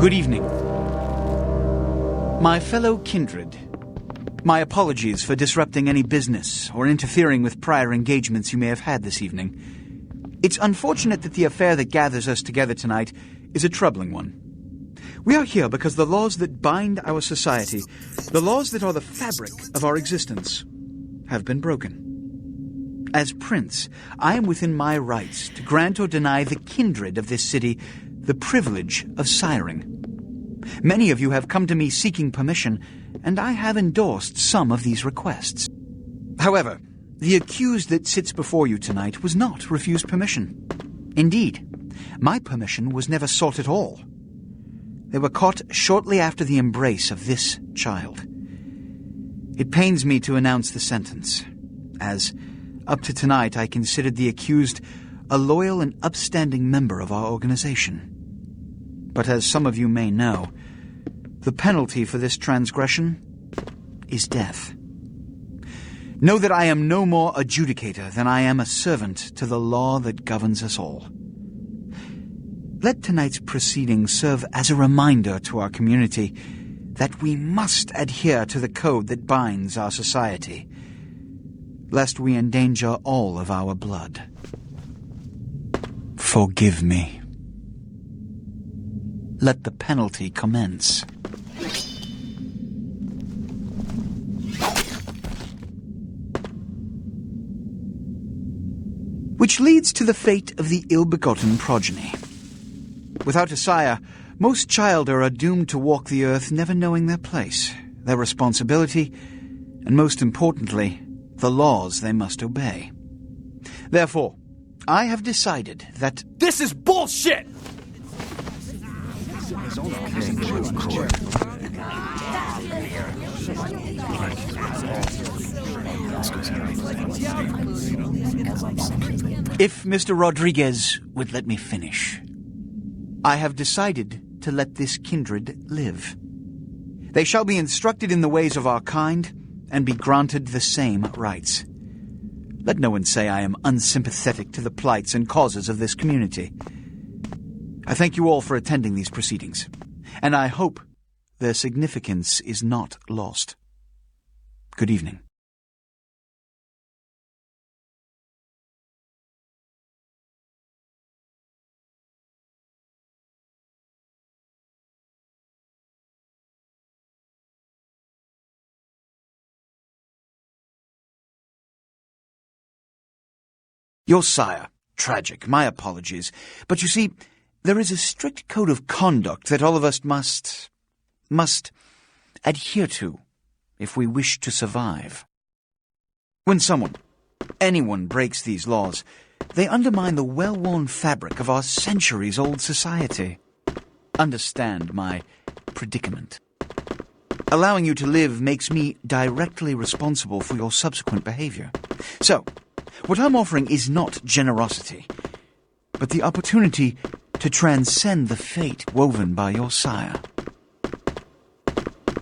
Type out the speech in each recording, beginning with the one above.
Good evening. My fellow kindred, my apologies for disrupting any business or interfering with prior engagements you may have had this evening. It's unfortunate that the affair that gathers us together tonight is a troubling one. We are here because the laws that bind our society, the laws that are the fabric of our existence, have been broken. As Prince, I am within my rights to grant or deny the kindred of this city the privilege of siring. Many of you have come to me seeking permission, and I have endorsed some of these requests. However, the accused that sits before you tonight was not refused permission. Indeed, my permission was never sought at all. They were caught shortly after the embrace of this child. It pains me to announce the sentence, as up to tonight I considered the accused a loyal and upstanding member of our organization. But as some of you may know, the penalty for this transgression is death. Know that I am no more adjudicator than I am a servant to the law that governs us all. Let tonight's proceedings serve as a reminder to our community that we must adhere to the code that binds our society, lest we endanger all of our blood. Forgive me. Let the penalty commence. Which leads to the fate of the ill-begotten progeny. Without a sire, most childer are doomed to walk the earth never knowing their place, their responsibility, and most importantly, the laws they must obey. Therefore, I have decided that... This is bullshit! If Mr. Rodriguez would let me finish. I have decided to let this kindred live. They shall be instructed in the ways of our kind and be granted the same rights. Let no one say I am unsympathetic to the plights and causes of this community. I thank you all for attending these proceedings, and I hope their significance is not lost. Good evening. Your sire, tragic, my apologies. But you see, there is a strict code of conduct that all of us must adhere to if we wish to survive. When anyone breaks these laws, they undermine the well-worn fabric of our centuries-old society. Understand my predicament. Allowing you to live makes me directly responsible for your subsequent behavior. So, what I'm offering is not generosity, but the opportunity to transcend the fate woven by your sire.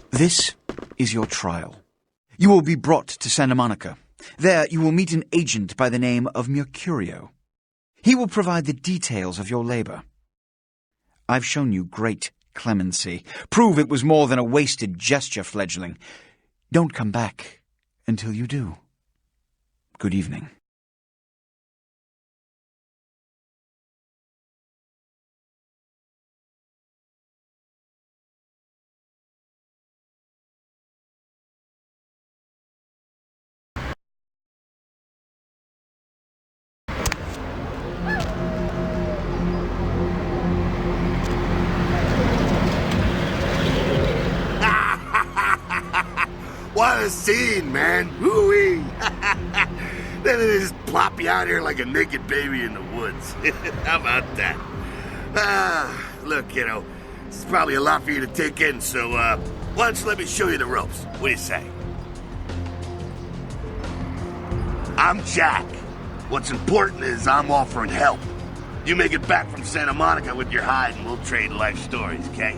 This is your trial. You will be brought to Santa Monica. There you will meet an agent by the name of Mercurio. He will provide the details of your labor. I've shown you great clemency. Prove it was more than a wasted gesture, fledgling. Don't come back until you do. Good evening. What a scene, man. Woo-wee. Then they just plop you out here like a naked baby in the woods. How about that? Look, kiddo, this is probably a lot for you to take in, so, why don't you let me show you the ropes? What do you say? I'm Jack. What's important is I'm offering help. You make it back from Santa Monica with your hide and we'll trade life stories, okay?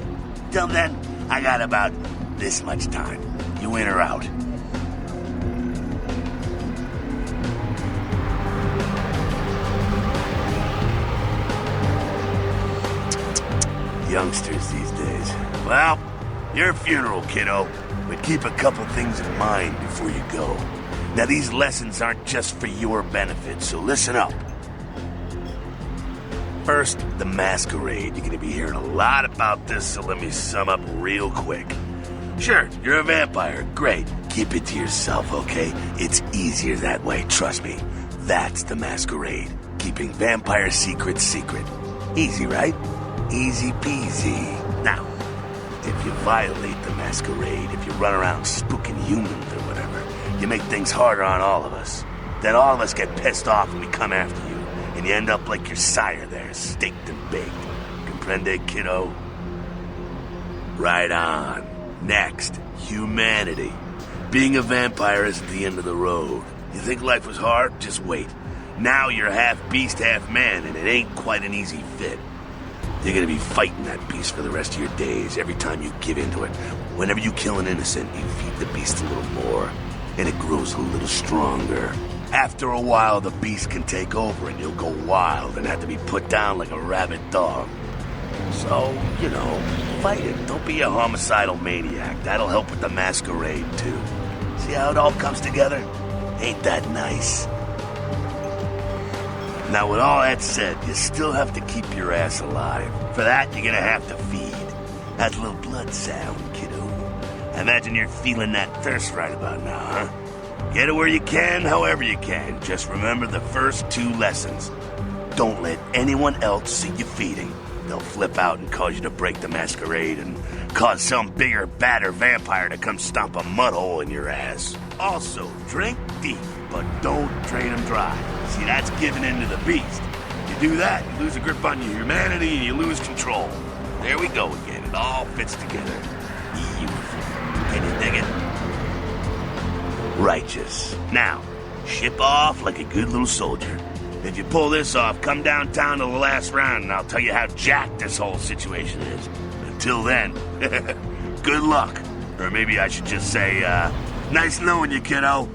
Till then, I got about this much time. You in or out? Youngsters these days. Well, your funeral, kiddo. But keep a couple things in mind before you go. Now, these lessons aren't just for your benefit, so listen up. First, the Masquerade. You're gonna be hearing a lot about this, so let me sum up real quick. Sure, you're a vampire. Great. Keep it to yourself, okay? It's easier that way, trust me. That's the Masquerade. Keeping vampire secrets secret. Easy, right? Easy peasy. Now, if you violate the Masquerade, if you run around spooking humans or whatever, you make things harder on all of us. Then all of us get pissed off and we come after you, and you end up like your sire there, staked and baked. Comprende, kiddo? Right on. Next, humanity. Being a vampire isn't the end of the road. You think life was hard? Just wait. Now you're half beast, half man, and it ain't quite an easy fit. You're gonna be fighting that beast for the rest of your days, every time you give into it. Whenever you kill an innocent, you feed the beast a little more, and it grows a little stronger. After a while, the beast can take over, and you'll go wild and have to be put down like a rabid dog. So, fight it. Don't be a homicidal maniac. That'll help with the Masquerade, too. See how it all comes together? Ain't that nice? Now, with all that said, you still have to keep your ass alive. For that, you're gonna have to feed. That little blood sound, kiddo. I imagine you're feeling that thirst right about now, huh? Get it where you can, however you can. Just remember the first 2 lessons. Don't let anyone else see you feeding. They'll flip out and cause you to break the Masquerade and cause some bigger, badder vampire to come stomp a mud hole in your ass. Also, drink deep, but don't drain them dry. See, that's giving in to the beast. You do that, you lose a grip on your humanity and you lose control. There we go again. It all fits together. Can you dig it? Righteous. Now, ship off like a good little soldier. If you pull this off, come downtown to the last round and I'll tell you how jacked this whole situation is. Until then, good luck. Or maybe I should just say, nice knowing you, kiddo.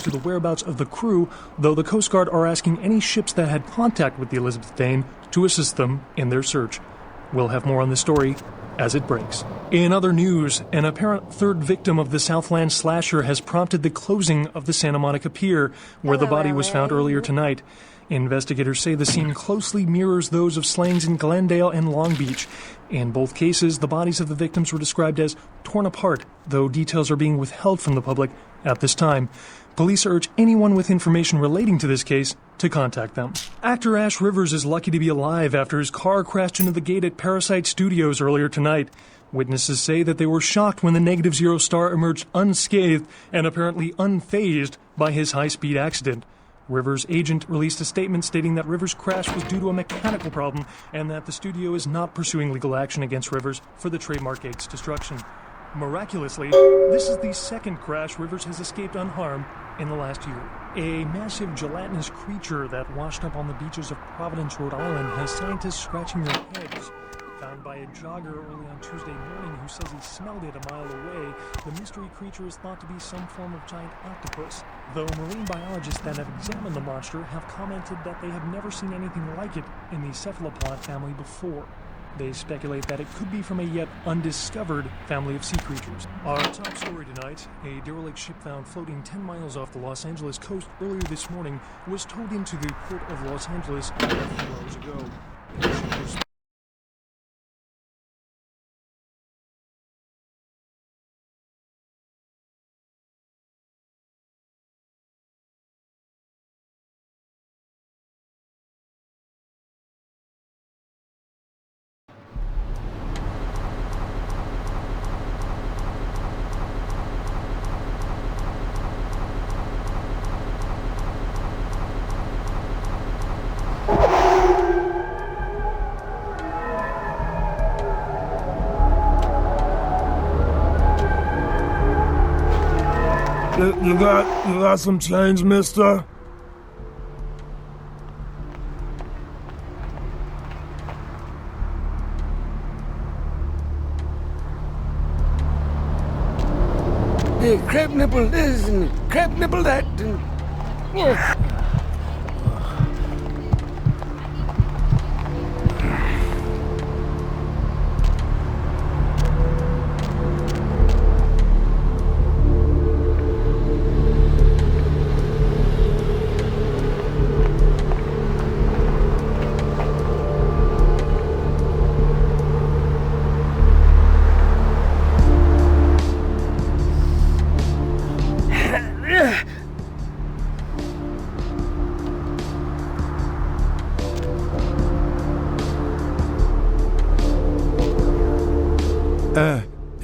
To the whereabouts of the crew, though the Coast Guard are asking any ships that had contact with the Elizabeth Dane to assist them in their search. We'll have more on this story as it breaks. In other news, an apparent third victim of the Southland slasher has prompted the closing of the Santa Monica Pier, where the body was found earlier tonight. Investigators say the scene closely mirrors those of slayings in Glendale and Long Beach. In both cases, the bodies of the victims were described as torn apart, though details are being withheld from the public at this time. Police urge anyone with information relating to this case to contact them. Actor Ash Rivers is lucky to be alive after his car crashed into the gate at Parasite Studios earlier tonight. Witnesses say that they were shocked when the Negative Zero star emerged unscathed and apparently unfazed by his high-speed accident. Rivers' agent released a statement stating that Rivers' crash was due to a mechanical problem and that the studio is not pursuing legal action against Rivers for the trademark gate's destruction. Miraculously, this is the second crash Rivers has escaped unharmed in the last year. A massive gelatinous creature that washed up on the beaches of Providence, Rhode Island, has scientists scratching their heads. Found by a jogger early on Tuesday morning who says he smelled it a mile away, the mystery creature is thought to be some form of giant octopus, though marine biologists that have examined the monster have commented that they have never seen anything like it in the cephalopod family before. They speculate that it could be from a yet undiscovered family of sea creatures. Our top story tonight, a derelict ship found floating 10 miles off the Los Angeles coast earlier this morning was towed into the port of Los Angeles a few hours ago. The ship was You got some change, mister? Crab nibble this and crab nibble that and... Yeah.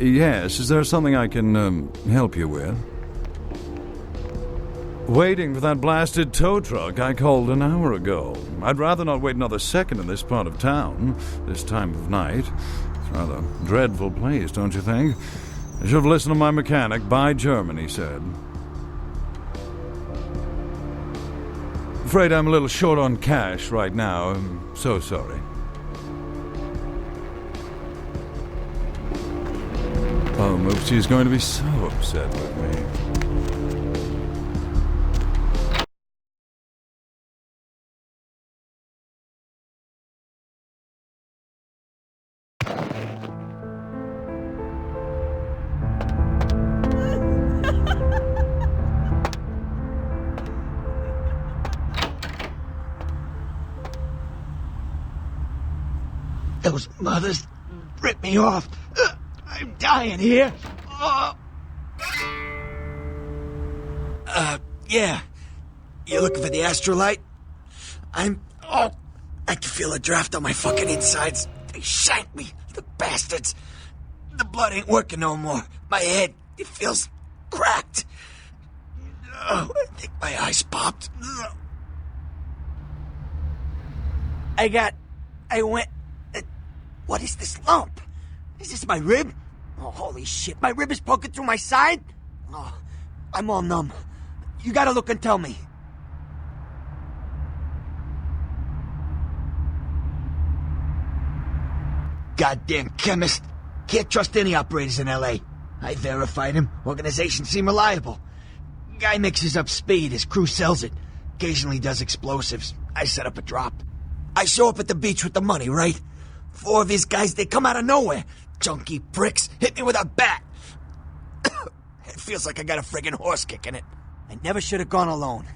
Yes, is there something I can, help you with? Waiting for that blasted tow truck I called an hour ago. I'd rather not wait another second in this part of town, this time of night. It's a rather dreadful place, don't you think? I should have listened to my mechanic. By German, he said. Afraid I'm a little short on cash right now. I'm so sorry. Oh, Moopsie is going to be so upset with me. Those mothers ripped me off. I'm dying here. Yeah. You looking for the astrolite? I can feel a draft on my fucking insides. They shanked me, the bastards. The blood ain't working no more. My head, it feels cracked. Oh, I think my eyes popped. What is this lump? Is this my rib? Oh, holy shit, my rib is poking through my side? Oh, I'm all numb. You gotta look and tell me. Goddamn chemist. Can't trust any operators in L.A. I verified him. Organizations seem reliable. Guy mixes up speed, his crew sells it. Occasionally does explosives. I set up a drop. I show up at the beach with the money, right? 4 of his guys, they come out of nowhere. Junky pricks hit me with a bat. It feels like I got a friggin' horse kick in it. I never should have gone alone.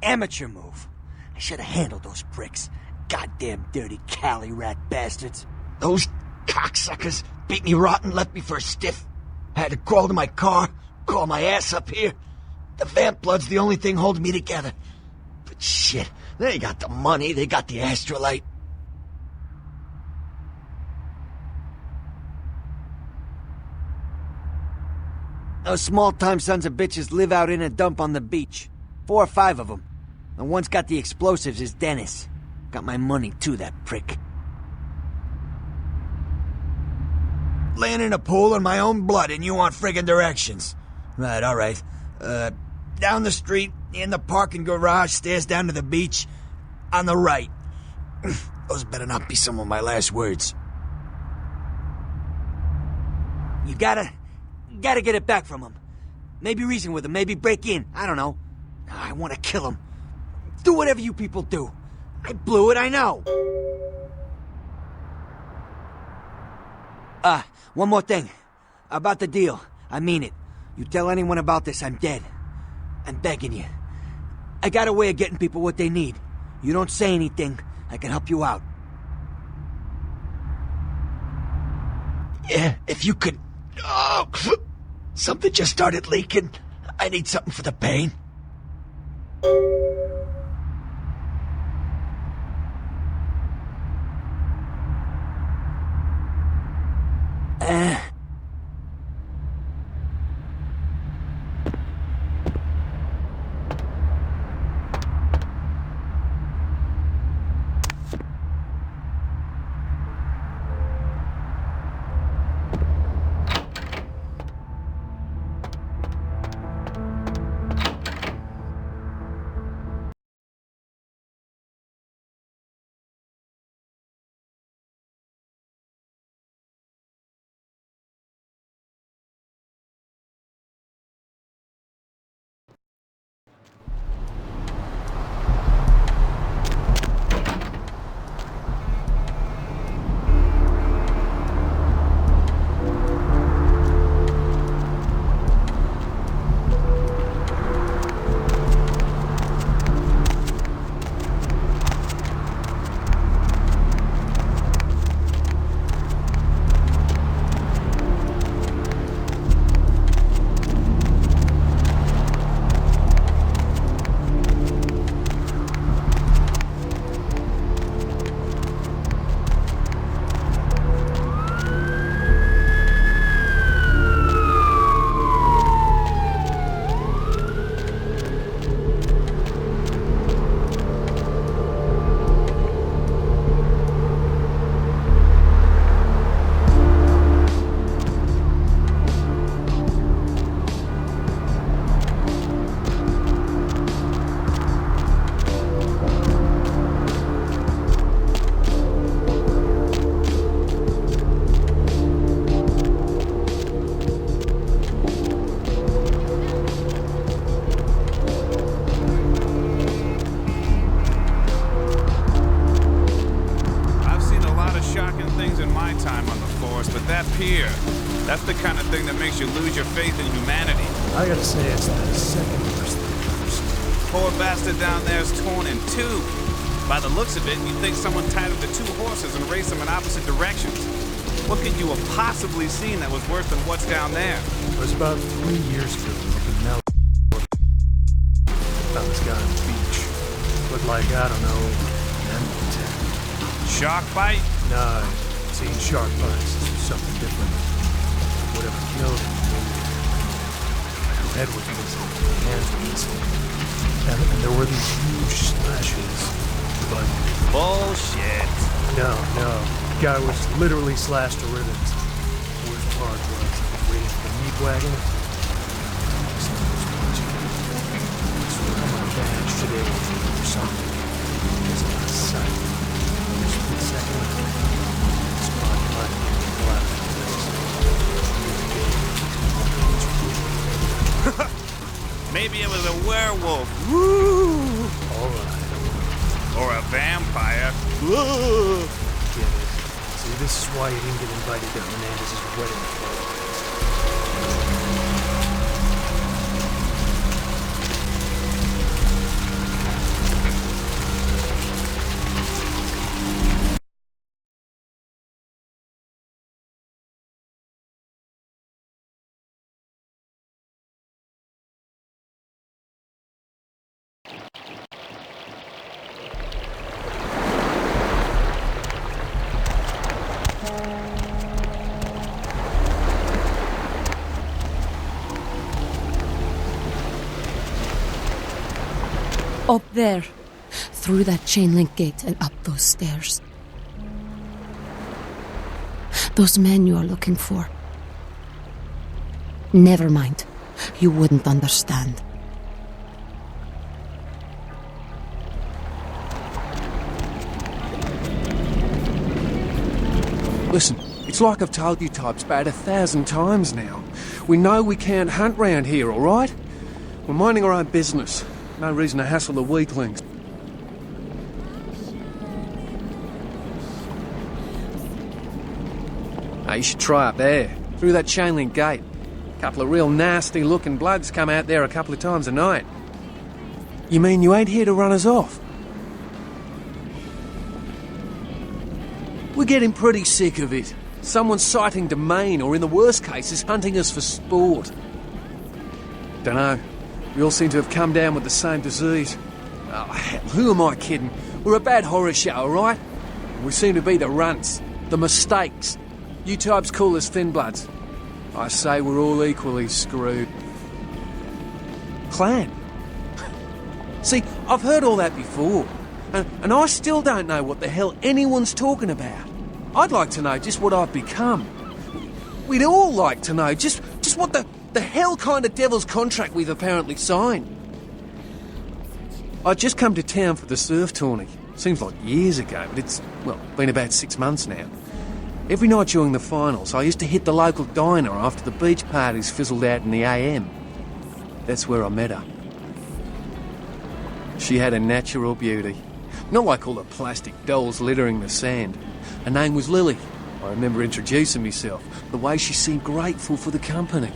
Amateur move. I should have handled those pricks. Goddamn dirty Cali rat bastards. Those cocksuckers beat me rotten, left me for a stiff. I had to crawl to my car, crawl my ass up here. The vamp blood's the only thing holding me together. But shit, They got the money, they got the astrolite. Those small-time sons of bitches live out in a dump on the beach. 4 or 5 of them. The one's got the explosives is Dennis. Got my money too, that prick. Laying in a pool in my own blood and you want friggin' directions. Right, alright. Down the street, in the parking garage, stairs down to the beach. On the right. Those better not be some of my last words. You gotta get it back from him. Maybe reason with him, maybe break in. I don't know. I want to kill him. Do whatever you people do. I blew it, I know. One more thing. About the deal. I mean it. You tell anyone about this, I'm dead. I'm begging you. I got a way of getting people what they need. You don't say anything, I can help you out. Yeah, if you could... Oh, something just started leaking. I need something for the pain. That's the kind of thing that makes you lose your faith in humanity. I gotta say, it's the second worst thing I've ever seen. Poor bastard down there is torn in 2. By the looks of it, you'd think someone tied him to 2 horses and raced them in opposite directions. What could you have possibly seen that was worse than what's down there? It was about 3 years ago, up in Mel. Found this guy on the beach. Looked like, I don't know, an animal. Shark bite? Nah, I've seen shark bites. This was something different. Whatever killed him, his head was missing, hands were missing. And there were these huge slashes. But... Bullshit. No. The guy was literally slashed to ribbons. The worst part was waiting for the meat wagon. Someone was watching. So I'm on a badge today or something. It's not a sight. Just for a second. It's my life. Maybe it was a werewolf. Woo! Alright. Or a vampire. Whoa! Get it. See, this is why you didn't get invited to Hernandez's wedding party. Up there. Through that chain link gate and up those stairs. Those men you are looking for. Never mind. You wouldn't understand. Listen, it's like I've told you types about 1,000 times now. We know we can't hunt round here, all right? We're minding our own business. No reason to hassle the weaklings. You should try up there, through that chain link gate. A couple of real nasty-looking blokes come out there a couple of times a night. You mean you ain't here to run us off? We're getting pretty sick of it. Someone's sighting domain, or in the worst cases, hunting us for sport. Dunno. We all seem to have come down with the same disease. Oh, hell, who am I kidding? We're a bad horror show, alright? We seem to be the runts, the mistakes. You types call us thin bloods. I say we're all equally screwed. Clan? See, I've heard all that before, and I still don't know what the hell anyone's talking about. I'd like to know just what I've become. We'd all like to know just what the hell kind of devil's contract we've apparently signed. I'd just come to town for the surf tourney. Seems like years ago, but it's, well, been about 6 months now. Every night during the finals, I used to hit the local diner after the beach parties fizzled out in the AM. That's where I met her. She had a natural beauty. Not like all the plastic dolls littering the sand. Her name was Lily. I remember introducing myself, the way she seemed grateful for the company.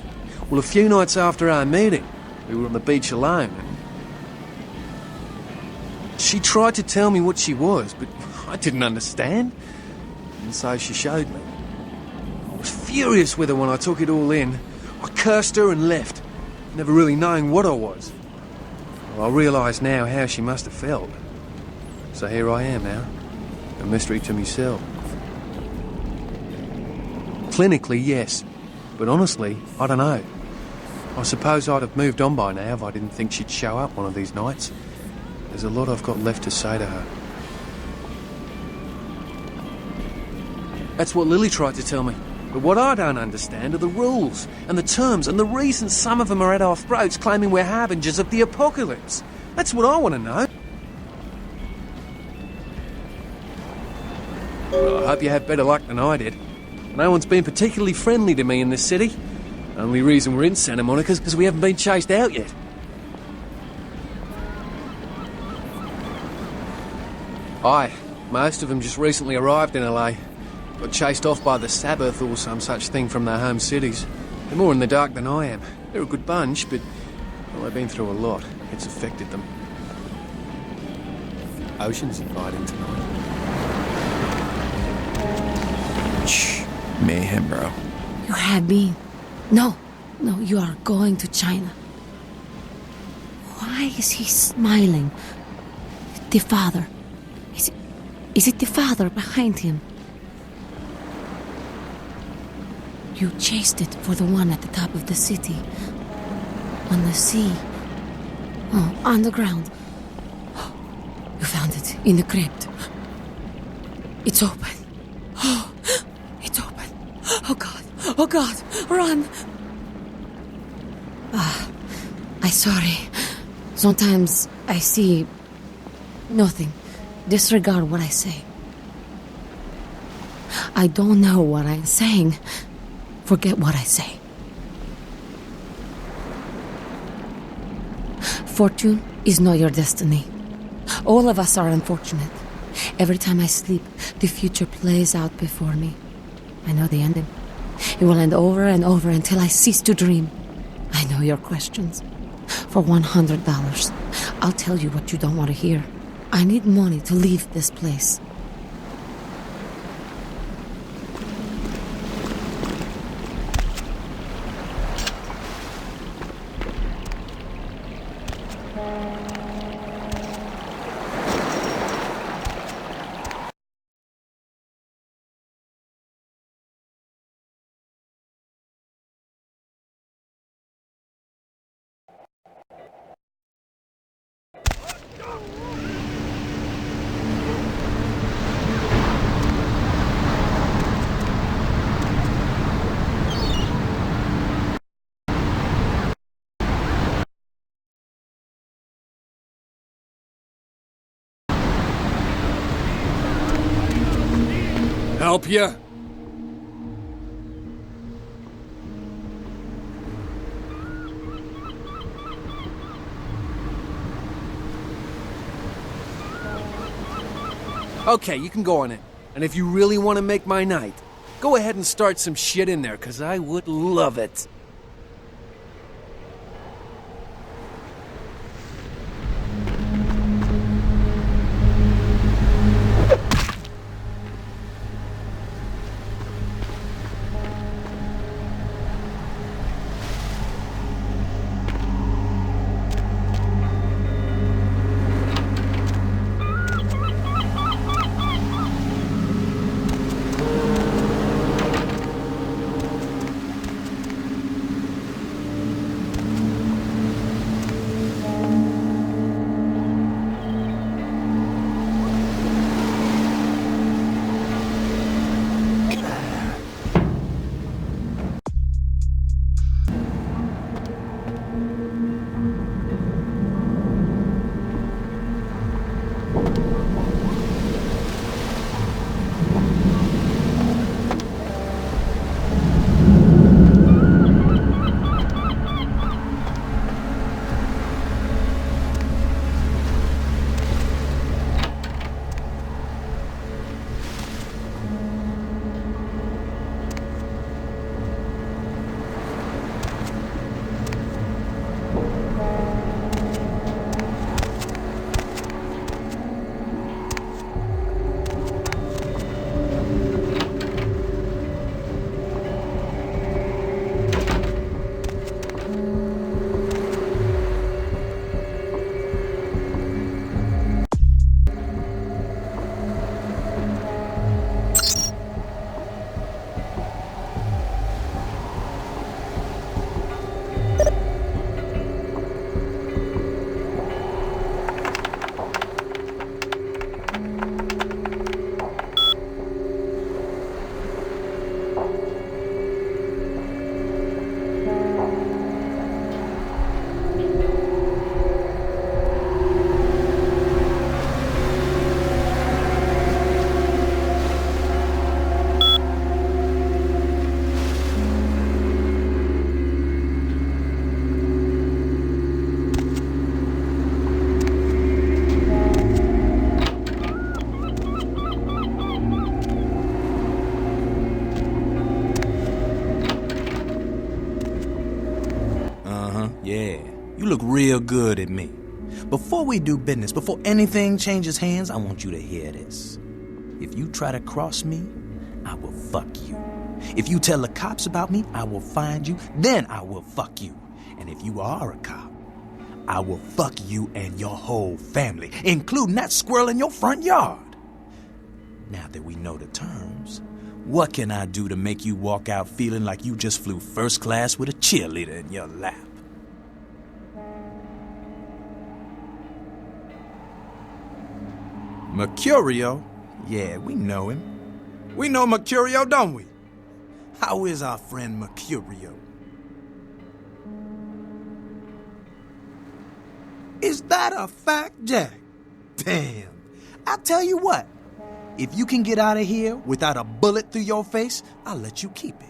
Well, a few nights after our meeting, we were on the beach alone, and she tried to tell me what she was, but I didn't understand. And so she showed me. I was furious with her when I took it all in. I cursed her and left, never really knowing what I was. Well, I realise now how she must have felt. So here I am now, a mystery to myself. Clinically, yes, but honestly, I don't know. I suppose I'd have moved on by now if I didn't think she'd show up one of these nights. There's a lot I've got left to say to her. That's what Lily tried to tell me. But what I don't understand are the rules, and the terms, and the reasons some of them are at our throats claiming we're harbingers of the apocalypse. That's what I want to know. Well, I hope you have better luck than I did. No one's been particularly friendly to me in this city. Only reason we're in Santa Monica is because we haven't been chased out yet. Aye, most of them just recently arrived in LA. Got chased off by the Sabbath or some such thing from their home cities. They're more in the dark than I am. They're a good bunch, but well, they've been through a lot. It's affected them. Ocean's inviting tonight. Shh. Mayhem, bro. You have been. No, you are going to China. Why is he smiling? The father. Is it the father behind him? You chased it for the one at the top of the city. On the sea. Oh, on the ground. You found it in the crypt. It's open. Oh, it's open. Oh God, run! I'm sorry. Sometimes I see nothing. Disregard what I say. I don't know what I'm saying. Forget what I say. Fortune is not your destiny. All of us are unfortunate. Every time I sleep, the future plays out before me. I know the ending. It will end over and over until I cease to dream. I know your questions. For $100, I'll tell you what you don't want to hear. I need money to leave this place. help you? Okay, you can go on it. And if you really want to make my night, go ahead and start some shit in there, 'cause I would love it. You look real good at me. Before we do business, before anything changes hands, I want you to hear this. If you try to cross me, I will fuck you. If you tell the cops about me, I will find you, then I will fuck you. And if you are a cop, I will fuck you and your whole family, including that squirrel in your front yard. Now that we know the terms, what can I do to make you walk out feeling like you just flew first class with a cheerleader in your lap? Mercurio? Yeah, we know him. We know Mercurio, don't we? How is our friend Mercurio? Is that a fact, Jack? Damn. I'll tell you what. If you can get out of here without a bullet through your face, I'll let you keep it.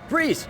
Freeze!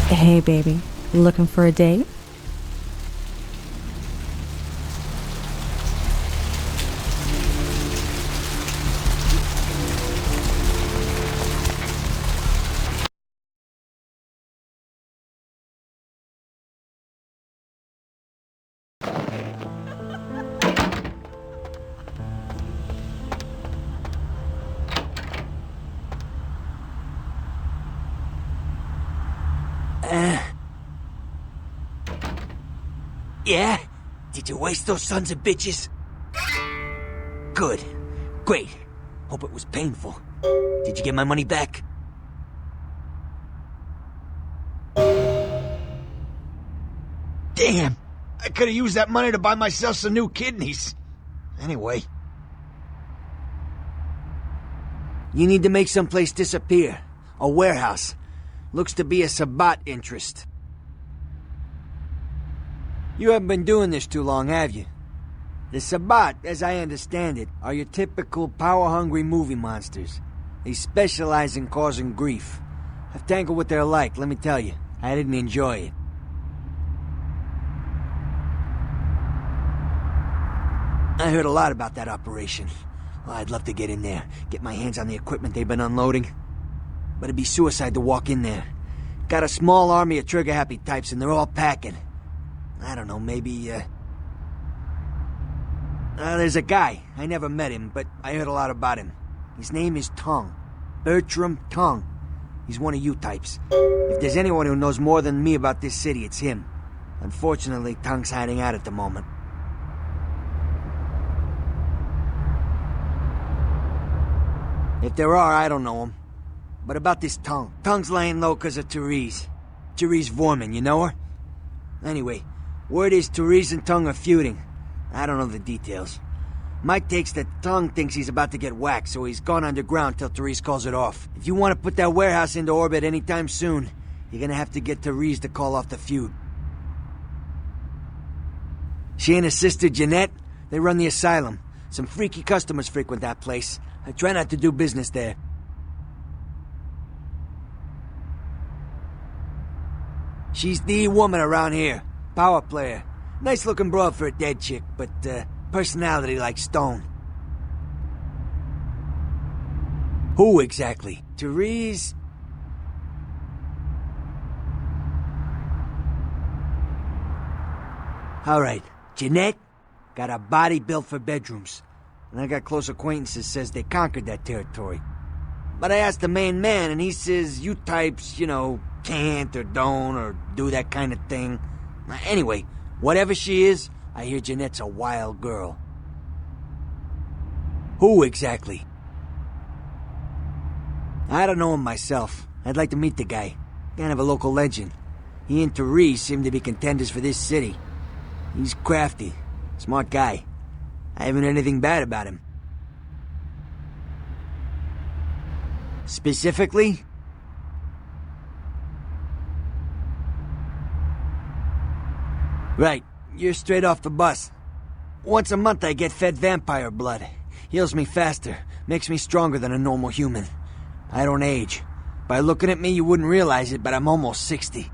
Hey, baby. Looking for a date? Yeah? Did you waste those sons of bitches? Good. Great. Hope it was painful. Did you get my money back? Damn! I could've used that money to buy myself some new kidneys. Anyway. You need to make someplace disappear. A warehouse. Looks to be a Sabbat interest. You haven't been doing this too long, have you? The Sabbat, as I understand it, are your typical power-hungry movie monsters. They specialize in causing grief. I've tangled what they're like, let me tell you. I didn't enjoy it. I heard a lot about that operation. Well, I'd love to get in there, get my hands on the equipment they've been unloading. But it'd be suicide to walk in there. Got a small army of trigger-happy types, and they're all packing. I don't know, maybe, there's a guy. I never met him, but I heard a lot about him. His name is Tongue. Bertram Tongue. He's one of you types. If there's anyone who knows more than me about this city, it's him. Unfortunately, Tongue's hiding out at the moment. If there are, I don't know him. But about this Tongue. Tongue's laying low because of Therese. Therese Vorman, you know her? Anyway, word is Therese and Tongue are feuding. I don't know the details. Mike takes that Tongue thinks he's about to get whacked, so he's gone underground till Therese calls it off. If you want to put that warehouse into orbit anytime soon, you're gonna have to get Therese to call off the feud. She and her sister Jeanette, they run the asylum. Some freaky customers frequent that place. I try not to do business there. She's the woman around here. Power player. Nice looking broad for a dead chick, but personality like stone. Who exactly? Therese? Alright, Jeanette got a body built for bedrooms. And I got close acquaintances says they conquered that territory. But I asked the main man and he says you types, you know, can't or don't or do that kind of thing. Anyway, whatever she is, I hear Jeanette's a wild girl. Who exactly? I don't know him myself. I'd like to meet the guy. Kind of a local legend. He and Therese seem to be contenders for this city. He's crafty. Smart guy. I haven't heard anything bad about him. Specifically? Right. You're straight off the bus. Once a month I get fed vampire blood. Heals me faster. Makes me stronger than a normal human. I don't age. By looking at me, you wouldn't realize it, but I'm almost 60.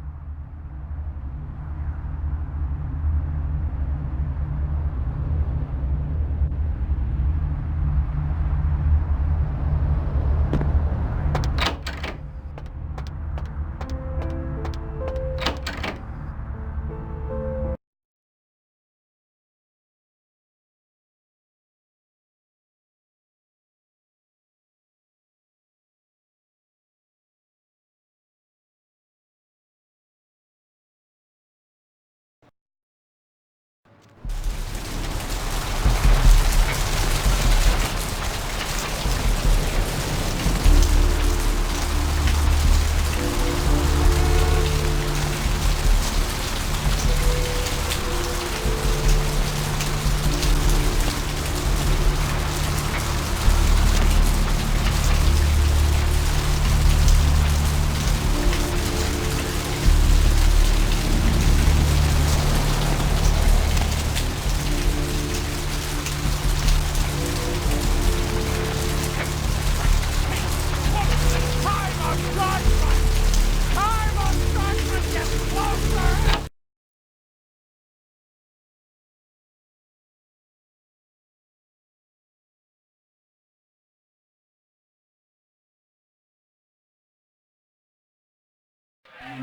Ooh,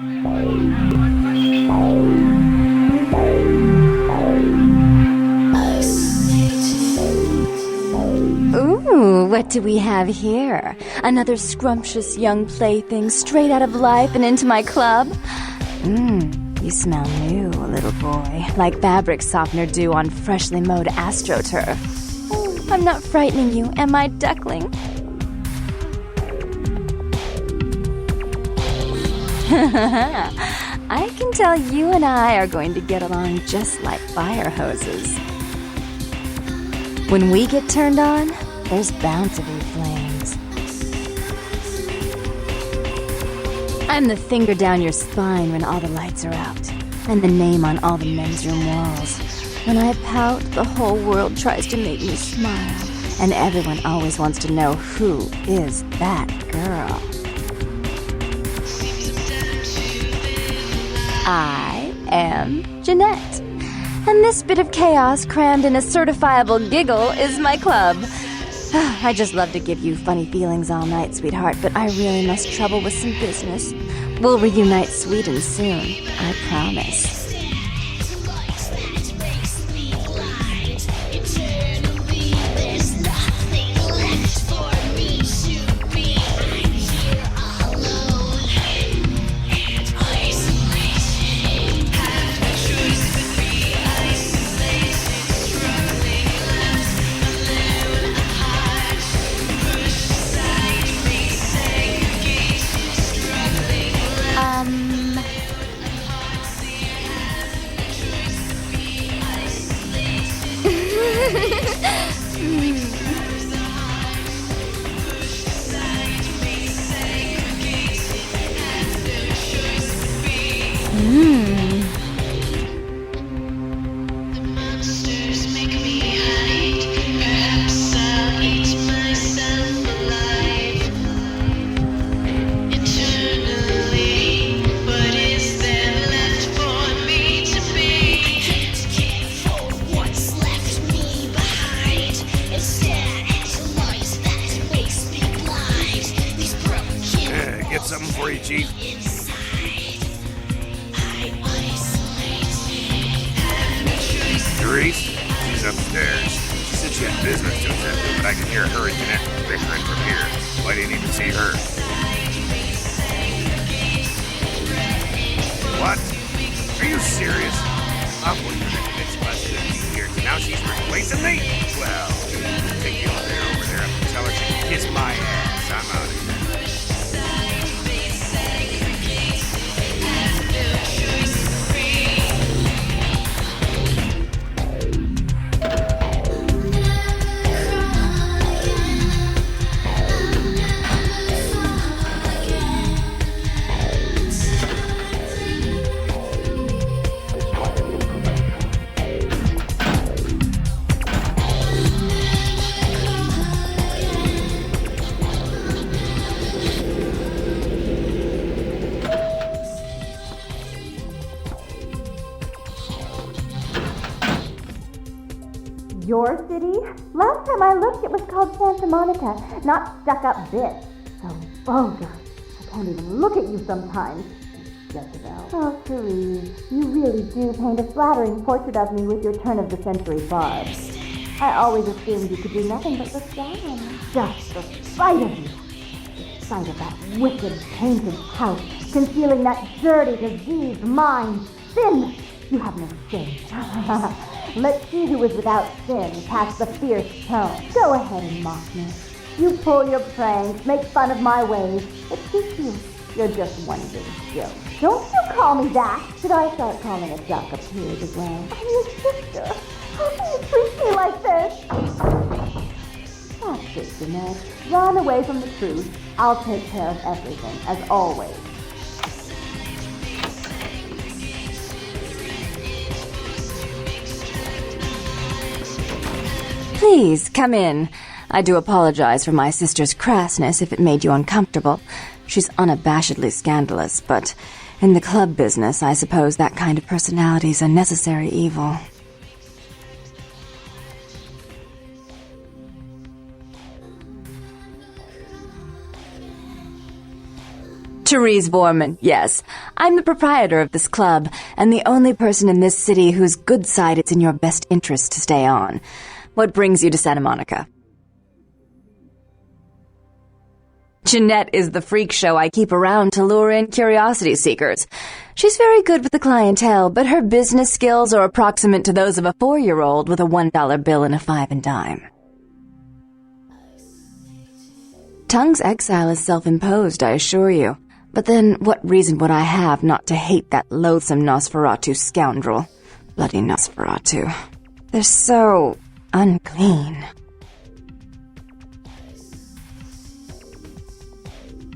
what do we have here? Another scrumptious young plaything straight out of life and into my club? You smell new, little boy, like fabric softener dew on freshly mowed astroturf. Oh, I'm not frightening you, am I, duckling? I can tell you and I are going to get along just like fire hoses. When we get turned on, there's bound to be flames. I'm the finger down your spine when all the lights are out, and the name on all the men's room walls. When I pout, the whole world tries to make me smile, and everyone always wants to know who is that girl. I am Jeanette, and this bit of chaos crammed in a certifiable giggle is my club. I just love to give you funny feelings all night, sweetheart, but I really must trouble with some business. We'll reunite sweet and soon, I promise. Something for you, Chief. Therese? She's upstairs. She said she had business to attend to, but I can hear her and Jeanette bickering from here. Why do you need to see her? What? Are you serious? I'm wondering if it's busted here. Now she's replacing me? Well, take the elevator over there and tell her she can kiss my ass. I'm out of here. Your city? Last time I looked, it was called Santa Monica, not Stuck-Up Bitch. So vulgar. I can't even look at you sometimes. Jezebel. Oh, Therese, you really do paint a flattering portrait of me with your turn-of-the-century barb. I always assumed you could do nothing but look down on me. Just the sight of you. The sight of that wicked, painted house, concealing that dirty, diseased mind. Sin! You have no shame. Let's see who is without sin past the fierce tone. Go ahead and mock me. You pull your pranks, make fun of my ways. It suits you. You're just one big joke. Don't you call me that. Should I start calling a duck a pig as well? I'm your sister. How can you treat me like this? That's it, Jeanette. Run away from the truth. I'll take care of everything, as always. Please, come in. I do apologize for my sister's crassness if it made you uncomfortable. She's unabashedly scandalous, but in the club business, I suppose that kind of personality's a necessary evil. Therese Vorman, yes. I'm the proprietor of this club, and the only person in this city whose good side it's in your best interest to stay on. What brings you to Santa Monica? Jeanette is the freak show I keep around to lure in curiosity seekers. She's very good with the clientele, but her business skills are approximate to those of a 4-year-old with a $1 bill and a 5 and dime. Tongue's exile is self-imposed, I assure you. But then what reason would I have not to hate that loathsome Nosferatu scoundrel? Bloody Nosferatu. They're so unclean.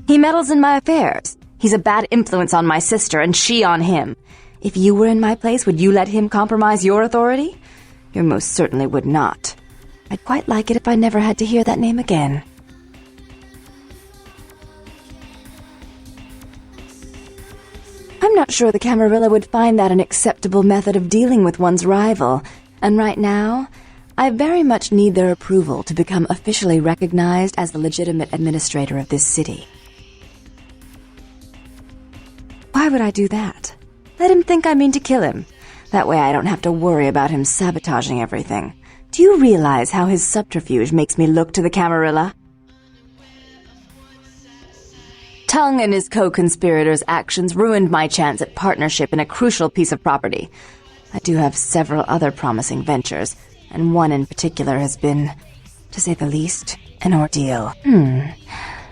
He meddles in my affairs. He's a bad influence on my sister, and she on him. If you were in my place, would you let him compromise your authority? You most certainly would not. I'd quite like it if I never had to hear that name again. I'm not sure the Camarilla would find that an acceptable method of dealing with one's rival, and right now, I very much need their approval to become officially recognized as the legitimate administrator of this city. Why would I do that? Let him think I mean to kill him. That way I don't have to worry about him sabotaging everything. Do you realize how his subterfuge makes me look to the Camarilla? Tongue and his co-conspirators' actions ruined my chance at partnership in a crucial piece of property. I do have several other promising ventures, and one in particular has been, to say the least, an ordeal.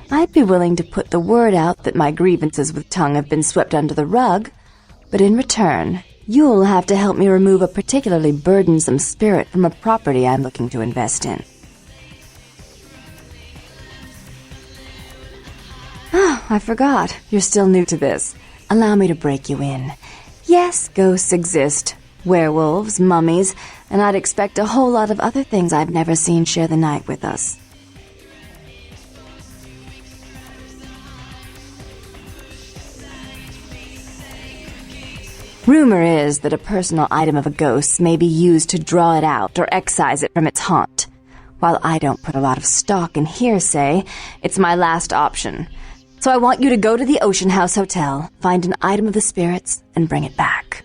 I'd be willing to put the word out that my grievances with Tongue have been swept under the rug, but in return, you'll have to help me remove a particularly burdensome spirit from a property I'm looking to invest in. Oh, I forgot. You're still new to this. Allow me to break you in. Yes, ghosts exist. Werewolves, mummies, and I'd expect a whole lot of other things I've never seen share the night with us. Rumor is that a personal item of a ghost may be used to draw it out or excise it from its haunt. While I don't put a lot of stock in hearsay, it's my last option. So I want you to go to the Ocean House Hotel, find an item of the spirits, and bring it back.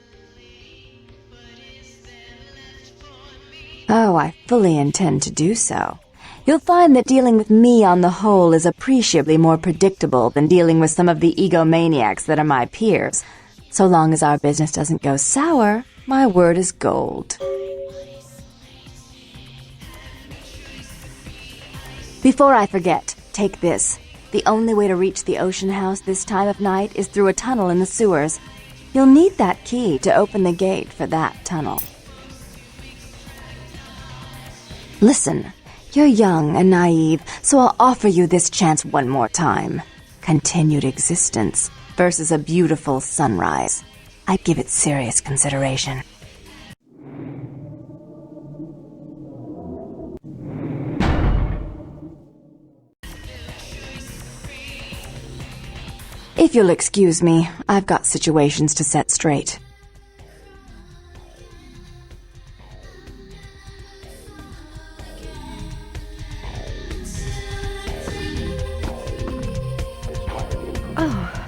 Oh, I fully intend to do so. You'll find that dealing with me on the whole is appreciably more predictable than dealing with some of the egomaniacs that are my peers. So long as our business doesn't go sour, my word is gold. Before I forget, take this. The only way to reach the Ocean House this time of night is through a tunnel in the sewers. You'll need that key to open the gate for that tunnel. Listen, you're young and naive, so I'll offer you this chance one more time. Continued existence versus a beautiful sunrise. I'd give it serious consideration. If you'll excuse me, I've got situations to set straight. Oh,